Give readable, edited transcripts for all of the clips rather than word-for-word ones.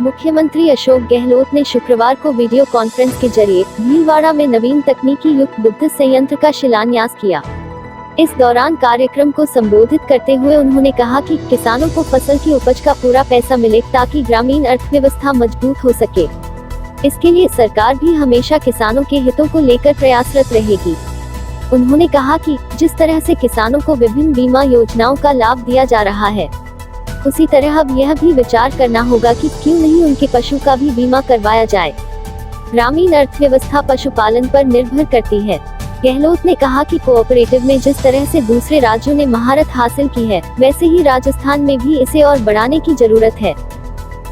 मुख्यमंत्री अशोक गहलोत ने शुक्रवार को वीडियो कॉन्फ्रेंस के जरिए भीलवाड़ा में नवीन तकनीकी युक्त दुग्ध संयंत्र का शिलान्यास किया। इस दौरान कार्यक्रम को संबोधित करते हुए उन्होंने कहा कि किसानों को फसल की उपज का पूरा पैसा मिले ताकि ग्रामीण अर्थव्यवस्था मजबूत हो सके। इसके लिए सरकार भी हमेशा किसानों के हितों को लेकर प्रयासरत रहेगी। उन्होंने कहा कि जिस तरह से किसानों को विभिन्न बीमा योजनाओं का लाभ दिया जा रहा है, उसी तरह अब यह भी विचार करना होगा कि क्यों नहीं उनके पशु का भी बीमा करवाया जाए। ग्रामीण अर्थव्यवस्था पशुपालन पर निर्भर करती है। गहलोत ने कहा कि कोऑपरेटिव में जिस तरह से दूसरे राज्यों ने महारत हासिल की है, वैसे ही राजस्थान में भी इसे और बढ़ाने की जरूरत है।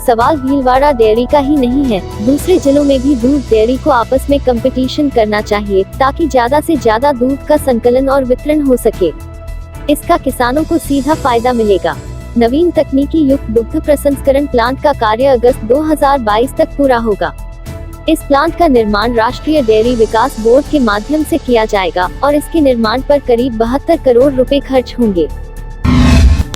सवाल भीलवाड़ा डेयरी का ही नहीं है, दूसरे जिलों में भी दूध डेयरी को आपस में कंपटीशन करना चाहिए ताकि ज्यादा से ज्यादा दूध का संकलन और वितरण हो सके। इसका किसानों को सीधा फायदा मिलेगा। नवीन तकनीकी युक्त दुग्ध प्रसंस्करण प्लांट का कार्य अगस्त 2022 तक पूरा होगा। इस प्लांट का निर्माण राष्ट्रीय डेयरी विकास बोर्ड के माध्यम से किया जाएगा और इसके निर्माण पर करीब 72 करोड़ रुपए खर्च होंगे।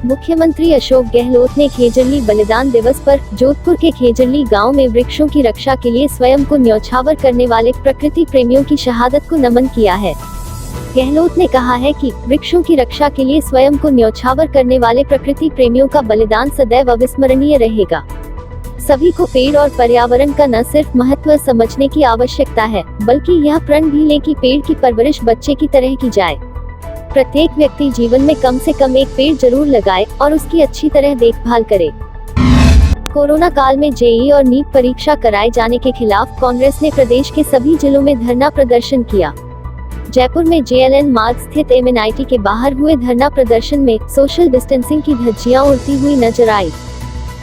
मुख्यमंत्री अशोक गहलोत ने खेजड़ली बलिदान दिवस पर जोधपुर के खेजड़ली गांव में वृक्षों की रक्षा के लिए स्वयं को न्यौछावर करने वाले प्रकृति प्रेमियों की शहादत को नमन किया है। गहलोत ने कहा है कि वृक्षों की रक्षा के लिए स्वयं को न्यौछावर करने वाले प्रकृति प्रेमियों का बलिदान सदैव अविस्मरणीय रहेगा। सभी को पेड़ और पर्यावरण का न सिर्फ महत्व समझने की आवश्यकता है, बल्कि यह प्रण भी ले कि पेड़ की परवरिश बच्चे की तरह की जाए। प्रत्येक व्यक्ति जीवन में कम से कम एक पेड़ जरूर लगाए और उसकी अच्छी तरह देखभाल करे। कोरोना काल में जेईई और नीट परीक्षा कराए जाने के खिलाफ कांग्रेस ने प्रदेश के सभी जिलों में धरना प्रदर्शन किया। जयपुर में JLN मार्ग स्थित MNIT के बाहर हुए धरना प्रदर्शन में सोशल डिस्टेंसिंग की धज्जियां उड़ती हुई नजर आई।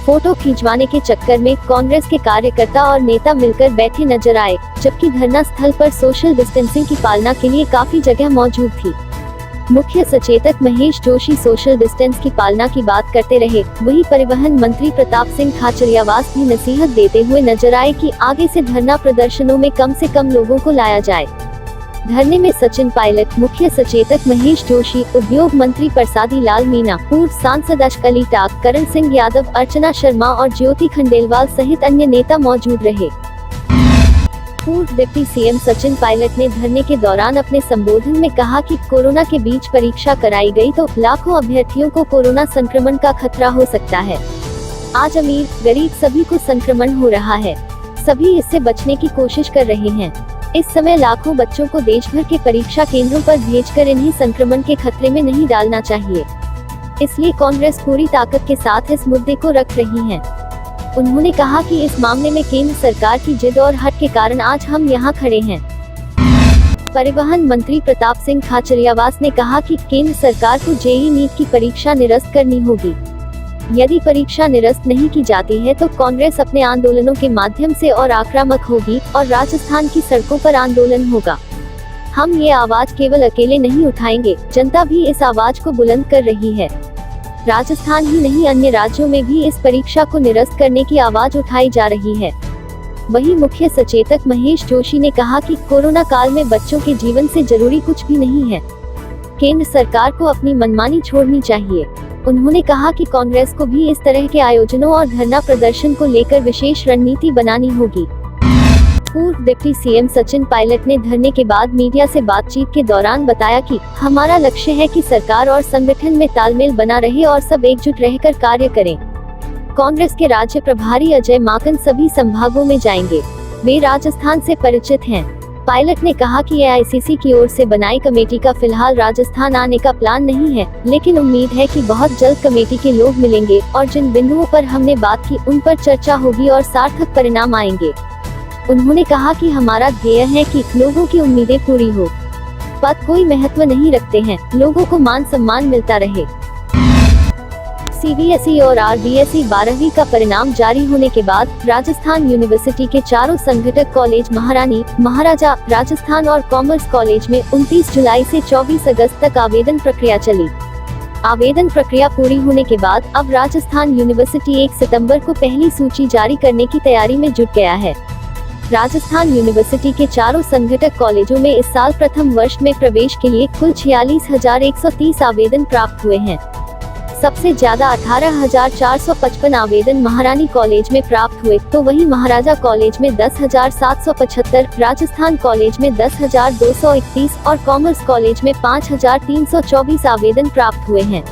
फोटो खिंचवाने के चक्कर में कांग्रेस के कार्यकर्ता और नेता मिलकर बैठे नजर आए, जबकि धरना स्थल पर सोशल डिस्टेंसिंग की पालना के लिए काफी जगह मौजूद थी। मुख्य सचेतक महेश जोशी सोशल डिस्टेंस की पालना की बात करते रहे, वहीं परिवहन मंत्री प्रताप सिंह खाचरियावास भी नसीहत देते हुए नजर आए कि आगे से धरना प्रदर्शनों में कम से कम लोगों को लाया जाए। धरने में सचिन पायलट, मुख्य सचेतक महेश जोशी, उद्योग मंत्री प्रसादी लाल मीणा, पूर्व सांसद अशोक अली टाक, करण सिंह यादव, अर्चना शर्मा और ज्योति खंडेलवाल सहित अन्य नेता मौजूद रहे। पूर्व डिप्टी CM सचिन पायलट ने धरने के दौरान अपने संबोधन में कहा कि कोरोना के बीच परीक्षा कराई गई तो लाखों अभ्यर्थियों को कोरोना संक्रमण का खतरा हो सकता है। आज अमीर गरीब सभी को संक्रमण हो रहा है, सभी इससे बचने की कोशिश कर रहे हैं। इस समय लाखों बच्चों को देश भर के परीक्षा केंद्रों पर भेजकर इन्हें संक्रमण के खतरे में नहीं डालना चाहिए। इसलिए कांग्रेस पूरी ताकत के साथ इस मुद्दे को रख रही है। उन्होंने कहा कि इस मामले में केंद्र सरकार की जिद और हट के कारण आज हम यहाँ खड़े हैं। परिवहन मंत्री प्रताप सिंह खाचरियावास ने कहा कि केंद्र सरकार को जेईई नीट की परीक्षा निरस्त करनी होगी। यदि परीक्षा निरस्त नहीं की जाती है तो कांग्रेस अपने आंदोलनों के माध्यम से और आक्रामक होगी और राजस्थान की सड़कों पर आंदोलन होगा। हम ये आवाज केवल अकेले नहीं उठाएंगे, जनता भी इस आवाज को बुलंद कर रही है। राजस्थान ही नहीं, अन्य राज्यों में भी इस परीक्षा को निरस्त करने की आवाज उठाई जा रही है। वहीं मुख्य सचेतक महेश जोशी ने कहा कि कोरोना काल में बच्चों के जीवन से जरूरी कुछ भी नहीं है। केंद्र सरकार को अपनी मनमानी छोड़नी चाहिए। उन्होंने कहा कि कांग्रेस को भी इस तरह के आयोजनों और धरना प्रदर्शन को लेकर विशेष रणनीति बनानी होगी। पूर्व डिप्टी CM सचिन पायलट ने धरने के बाद मीडिया से बातचीत के दौरान बताया कि हमारा लक्ष्य है कि सरकार और संगठन में तालमेल बना रहे और सब एकजुट रहकर कार्य करें। कांग्रेस के राज्य प्रभारी अजय माकन सभी संभागों में जाएंगे, वे राजस्थान से परिचित हैं। पायलट ने कहा कि AICC की ओर से बनाई कमेटी का फिलहाल राजस्थान आने का प्लान नहीं है, लेकिन उम्मीद है कि बहुत जल्द कमेटी के लोग मिलेंगे और जिन बिंदुओं पर हमने बात की उन पर चर्चा होगी और सार्थक परिणाम आएंगे। उन्होंने कहा कि हमारा ध्येय है कि लोगों की उम्मीदें पूरी हो। पद कोई महत्व नहीं रखते हैं, लोगों को मान सम्मान मिलता रहे। CBSE और RBSE 12वीं का परिणाम जारी होने के बाद राजस्थान यूनिवर्सिटी के चारों संघटक कॉलेज महारानी, महाराजा, राजस्थान और कॉमर्स कॉलेज में 29 जुलाई से 24 अगस्त तक आवेदन प्रक्रिया चली। आवेदन प्रक्रिया पूरी होने के बाद अब राजस्थान यूनिवर्सिटी 1 सितंबर को पहली सूची जारी करने की तैयारी में जुट गया है। राजस्थान यूनिवर्सिटी के चारों संघटक कॉलेजों में इस साल प्रथम वर्ष में प्रवेश के लिए कुल 46,130 आवेदन प्राप्त हुए हैं। सबसे ज्यादा 18,455 आवेदन महारानी कॉलेज में प्राप्त हुए, तो वहीं महाराजा कॉलेज में 10,775, राजस्थान कॉलेज में 10,231 और कॉमर्स कॉलेज में 5,324 आवेदन प्राप्त हुए हैं।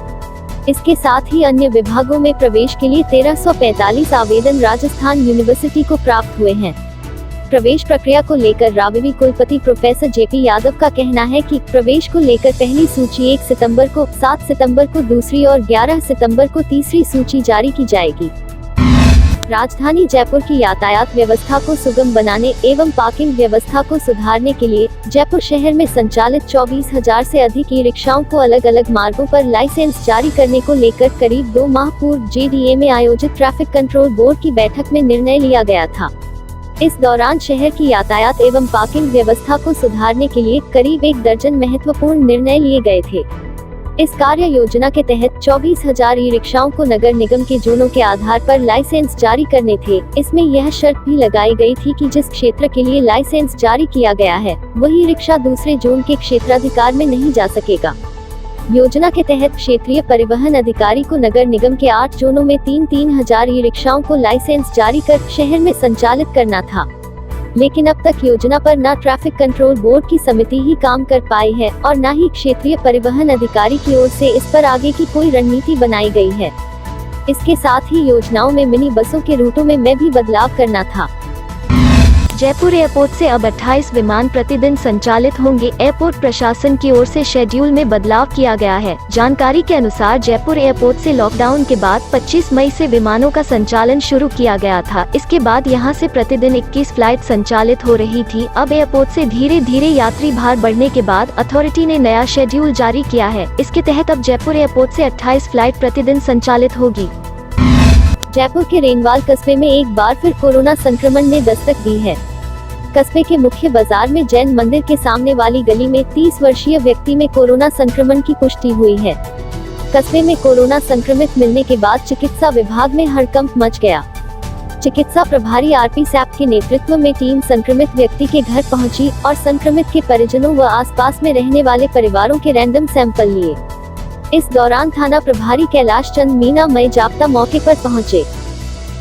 इसके साथ ही अन्य विभागों में प्रवेश के लिए 1,345 आवेदन राजस्थान यूनिवर्सिटी को प्राप्त हुए हैं। प्रवेश प्रक्रिया को लेकर राववी कुलपति प्रोफेसर जेपी यादव का कहना है कि प्रवेश को लेकर पहली सूची 1 सितंबर को, 7 सितंबर को दूसरी और 11 सितंबर को तीसरी सूची जारी की जाएगी। राजधानी जयपुर की यातायात व्यवस्था को सुगम बनाने एवं पार्किंग व्यवस्था को सुधारने के लिए जयपुर शहर में संचालित 24,000 से अधिक ई रिक्शाओं को अलग अलग मार्गों पर लाइसेंस जारी करने को लेकर करीब 2 माह पूर्व जेडीए में आयोजित ट्रैफिक कंट्रोल बोर्ड की बैठक में निर्णय लिया गया था। इस दौरान शहर की यातायात एवं पार्किंग व्यवस्था को सुधारने के लिए करीब 1 दर्जन महत्वपूर्ण निर्णय लिए गए थे। इस कार्य योजना के तहत 24,000 ई रिक्शाओं को नगर निगम के जोनों के आधार पर लाइसेंस जारी करने थे। इसमें यह शर्त भी लगाई गई थी कि जिस क्षेत्र के लिए लाइसेंस जारी किया गया है, वही रिक्शा दूसरे जोन के क्षेत्राधिकार में नहीं जा सकेगा। योजना के तहत क्षेत्रीय परिवहन अधिकारी को नगर निगम के 8 जोनों में 3,000 ई रिक्शाओं को लाइसेंस जारी कर शहर में संचालित करना था। लेकिन अब तक योजना पर न ट्रैफिक कंट्रोल बोर्ड की समिति ही काम कर पाई है और न ही क्षेत्रीय परिवहन अधिकारी की ओर से इस पर आगे की कोई रणनीति बनाई गई है। इसके साथ ही योजनाओं में मिनी बसों के रूटों में भी बदलाव करना था। जयपुर एयरपोर्ट से अब 28 विमान प्रतिदिन संचालित होंगे। एयरपोर्ट प्रशासन की ओर से शेड्यूल में बदलाव किया गया है। जानकारी के अनुसार जयपुर एयरपोर्ट से लॉकडाउन के बाद 25 मई से विमानों का संचालन शुरू किया गया था। इसके बाद यहां से प्रतिदिन 21 फ्लाइट संचालित हो रही थी। अब एयरपोर्ट से धीरे धीरे यात्री भार बढ़ने के बाद अथॉरिटी ने नया शेड्यूल जारी किया है। इसके तहत अब जयपुर एयरपोर्ट से 28 फ्लाइट प्रतिदिन संचालित होगी। जयपुर के रेनवाल कस्बे में एक बार फिर कोरोना संक्रमण ने दस्तक दी है। कस्बे के मुख्य बाजार में जैन मंदिर के सामने वाली गली में 30 वर्षीय व्यक्ति में कोरोना संक्रमण की पुष्टि हुई है। कस्बे में कोरोना संक्रमित मिलने के बाद चिकित्सा विभाग में हड़कंप मच गया। चिकित्सा प्रभारी आरपी सैप के नेतृत्व में टीम संक्रमित व्यक्ति के घर पहुंची और संक्रमित के परिजनों व आसपास में रहने वाले परिवारों के रैंडम सैंपल लिए। इस दौरान थाना प्रभारी कैलाश चंद मीना मई जाप्ता मौके पर पहुंचे।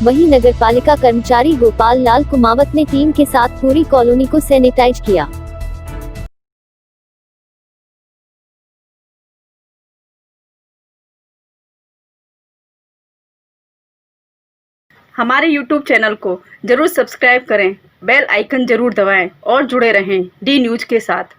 वहीं नगरपालिका कर्मचारी गोपाल लाल कुमावत ने टीम के साथ पूरी कॉलोनी को सैनिटाइज किया। हमारे YouTube चैनल को जरूर सब्सक्राइब करें, बेल आइकन जरूर दबाएं और जुड़े रहें डी न्यूज के साथ।